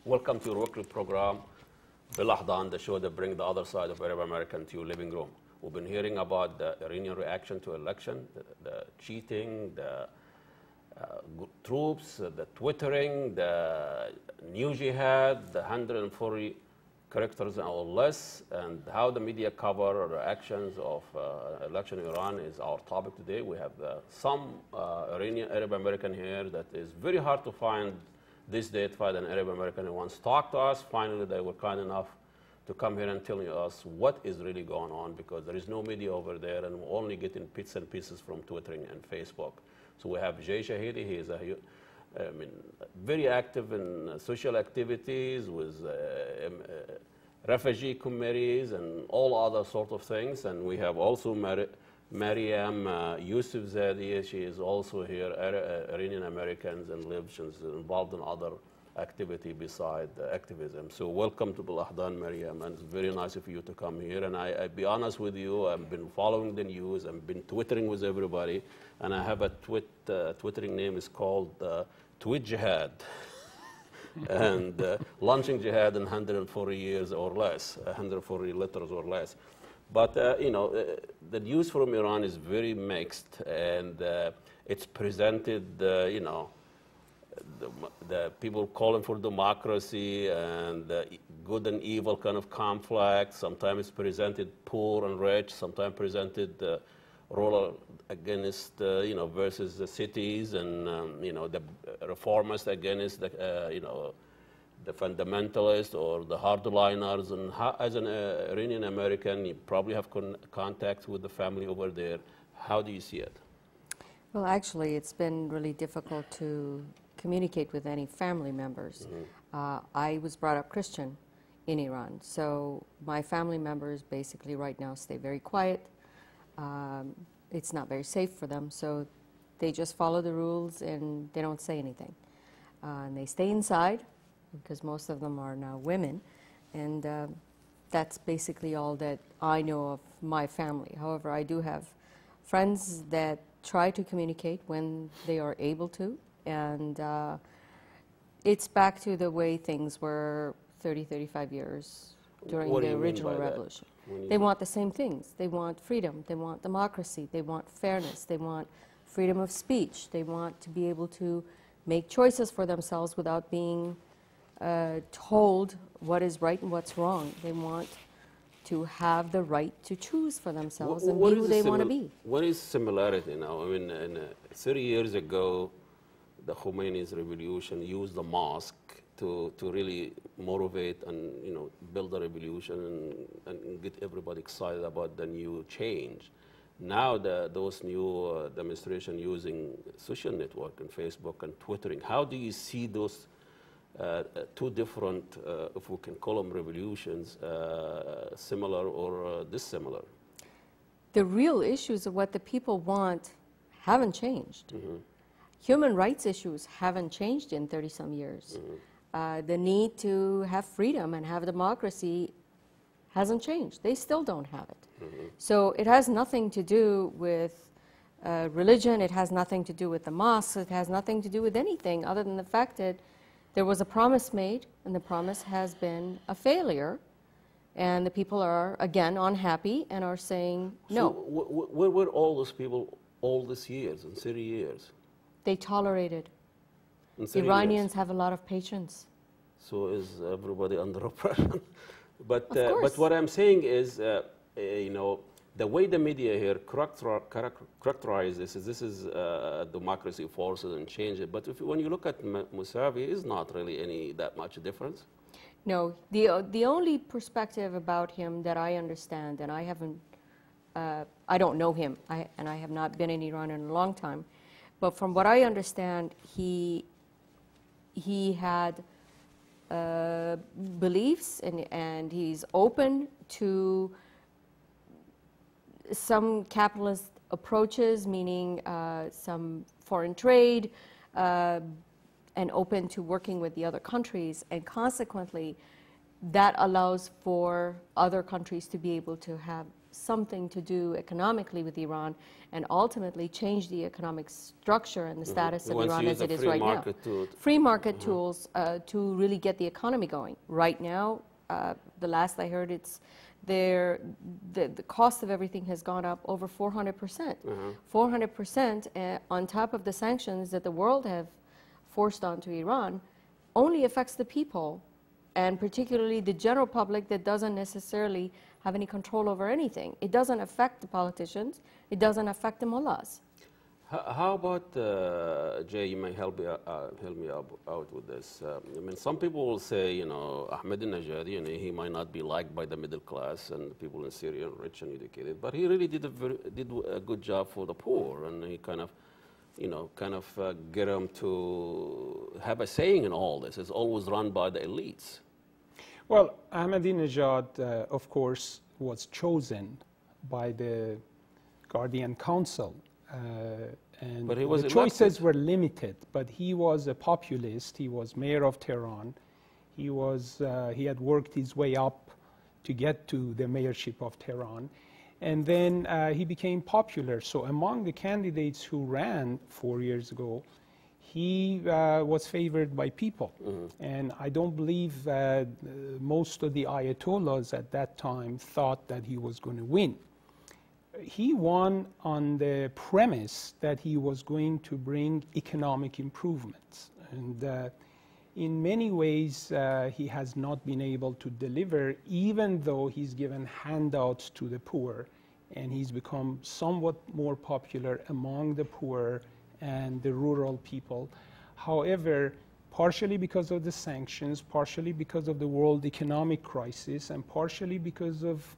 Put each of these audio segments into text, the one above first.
Welcome to your weekly program, BelAhdan, the show that brings the other side of Arab American to your living room. We've been hearing about the Iranian reaction to election, the cheating, the troops, the twittering, the new jihad, the 140 characters or less, and how the media cover or reactions of election in Iran is our topic today. We have some Iranian Arab American here that is very hard to find this day to find an Arab American who wants to talk to us. Finally, they were kind enough to come here and tell us what is really going on, because there is no media over there and we're only getting bits and pieces from Twittering and Facebook. So we have Shahidi. He is very active in social activities with refugee committees and all other sort of things. And we have also Maryam Yousefzadeh. She is also here, Iranian Americans, and lives. She's involved in other activity beside activism. So welcome to BelAhdan, Maryam, and it's very nice of you to come here. And I be honest with you, I've been following the news, I've been twittering with everybody, and I have a twittering name is called Tweet Jihad, and launching jihad in 140 years or less, 140 letters or less. But the news from Iran is very mixed, and it's presented, the people calling for democracy and good and evil kind of conflict. Sometimes presented poor and rich. Sometimes presented rural against versus the cities, and the reformists against the fundamentalists or the hardliners. And as an Iranian American, you probably have contact with the family over there. How do you see it? Well, actually, it's been really difficult to communicate with any family members. Mm-hmm. I was brought up Christian in Iran, so my family members basically right now stay very quiet. It's not very safe for them, so they just follow the rules and they don't say anything. And they stay inside, because most of them are now women, and that's basically all that I know of my family. However, I do have friends that try to communicate when they are able to, and it's back to the way things were 30, 35 years during the original revolution. They want the same things. They want freedom, they want democracy, they want fairness, they want freedom of speech, they want to be able to make choices for themselves without being told what is right and what's wrong. They want to have the right to choose for themselves and be who they want to be. What is similarity now? I mean, 30 years ago, the Khomeini's revolution used the mosque to really motivate and build a revolution and get everybody excited about the new change. Now those new demonstrations using social network and Facebook and Twittering, how do you see those two different, if we can call them revolutions, similar or dissimilar? The real issues of what the people want haven't changed. Mm-hmm. Human rights issues haven't changed in 30-some years. Mm-hmm. The need to have freedom and have democracy hasn't changed. They still don't have it. Mm-hmm. So it has nothing to do with religion. It has nothing to do with the mosques. It has nothing to do with anything other than the fact that there was a promise made, and the promise has been a failure, and the people are, again, unhappy and are saying no. So where were all those people all these years, in 30 years? They tolerated. Iranians have a lot of patience. So is everybody under oppression? But what I'm saying is, the way the media here characterizes this is democracy forces and change it. But when you look at Mousavi, is not really that much difference. No, the only perspective about him that I understand, and I haven't, I don't know him, and I have not been in Iran in a long time, but from what I understand, he had beliefs, and he's open to some capitalist approaches, meaning some foreign trade, and open to working with the other countries, and consequently that allows for other countries to be able to have something to do economically with Iran and ultimately change the economic structure and the status of Iran as it is right now. Free market tools to really get the economy going. Right now, the last I heard, the cost of everything has gone up over 400%. 400% on top of the sanctions that the world have forced onto Iran only affects the people, and particularly the general public that doesn't necessarily have any control over anything. It doesn't affect the politicians. It doesn't affect the mullahs. How about, Jay, you may help me out with this. I mean, some people will say, you know, Ahmadinejad, you know, he might not be liked by the middle class and people in Syria, rich and educated, but he really did a good job for the poor, and he kind of, you know, get them to have a saying in all this. It's always run by the elites. Well, Ahmadinejad, of course, was chosen by the Guardian Council. And but he was the choices were limited, but he was a populist. He was mayor of Tehran. He had worked his way up to get to the mayorship of Tehran. And then he became popular. So among the candidates who ran 4 years ago, he was favored by people. And I don't believe that most of the Ayatollahs at that time thought that he was going to win. He won on the premise that he was going to bring economic improvements. And in many ways, he has not been able to deliver, even though he's given handouts to the poor, and he's become somewhat more popular among the poor and the rural people. However, partially because of the sanctions, partially because of the world economic crisis, and partially because of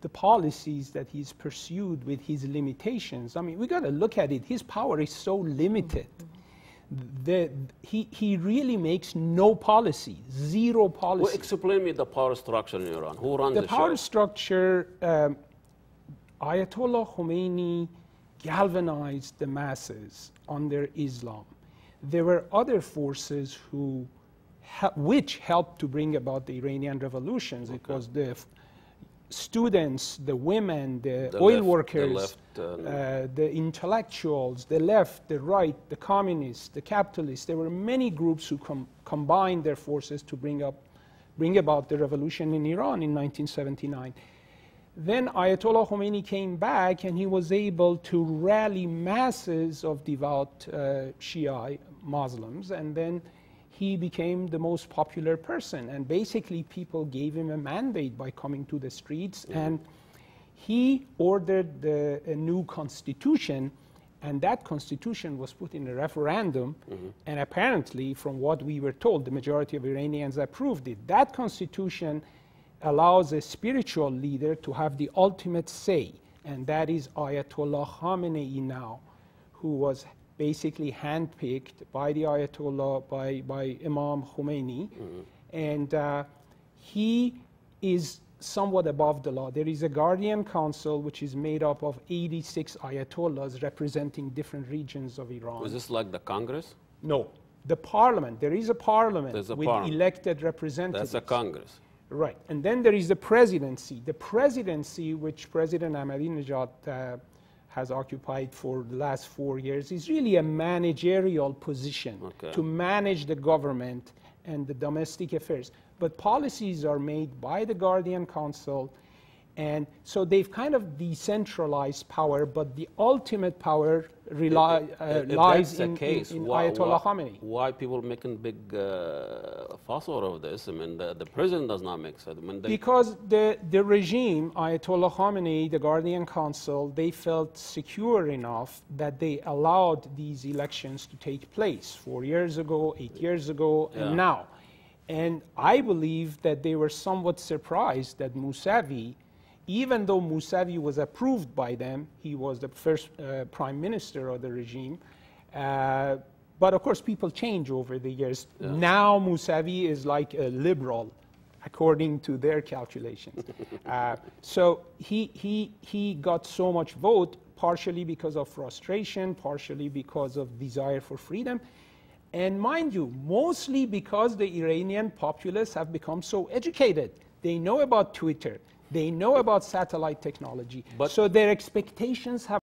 the policies that he's pursued with his limitations. I mean, we got to look at it. His power is so limited. He really makes no policy, zero policy. Well, explain me the power structure in Iran. Who runs the show? The power structure, Ayatollah Khomeini galvanized the masses under Islam. There were other forces which helped to bring about the Iranian revolutions. It was the students, the women, the oil workers, the intellectuals, the left, the right, the communists, the capitalists. There were many groups who combined their forces to bring about the revolution in Iran in 1979. Then Ayatollah Khomeini came back, and he was able to rally masses of devout Shia Muslims, and then he became the most popular person. And basically, people gave him a mandate by coming to the streets, and he ordered a new constitution, and that constitution was put in a referendum, and apparently, from what we were told, the majority of Iranians approved it. That constitution allows a spiritual leader to have the ultimate say, and that is Ayatollah Khamenei now, who was basically handpicked by the Ayatollah, by Imam Khomeini, and he is somewhat above the law. There is a Guardian Council which is made up of 86 Ayatollahs representing different regions of Iran. Is this like the Congress? No. The parliament. There is a parliament with elected representatives. That's a Congress. Right. And then there is the presidency. The presidency, which President Ahmadinejad has occupied for the last 4 years, is really a managerial position to manage the government and the domestic affairs. But policies are made by the Guardian Council, and so they've kind of decentralized power, but the ultimate power lies in Ayatollah Khamenei. Why people making big fuss out of this? I mean, the president does not make sense. I mean, because the regime, Ayatollah Khamenei, the Guardian Council, they felt secure enough that they allowed these elections to take place 4 years ago, 8 years ago, and now. And I believe that they were somewhat surprised that Mousavi, even though Mousavi was approved by them, he was the first prime minister of the regime. But of course, people change over the years. Now Mousavi is like a liberal, according to their calculations. So he got so much vote, partially because of frustration, partially because of desire for freedom. And mind you, mostly because the Iranian populace have become so educated. they know about Twitter, they know about satellite technology, But- so their expectations have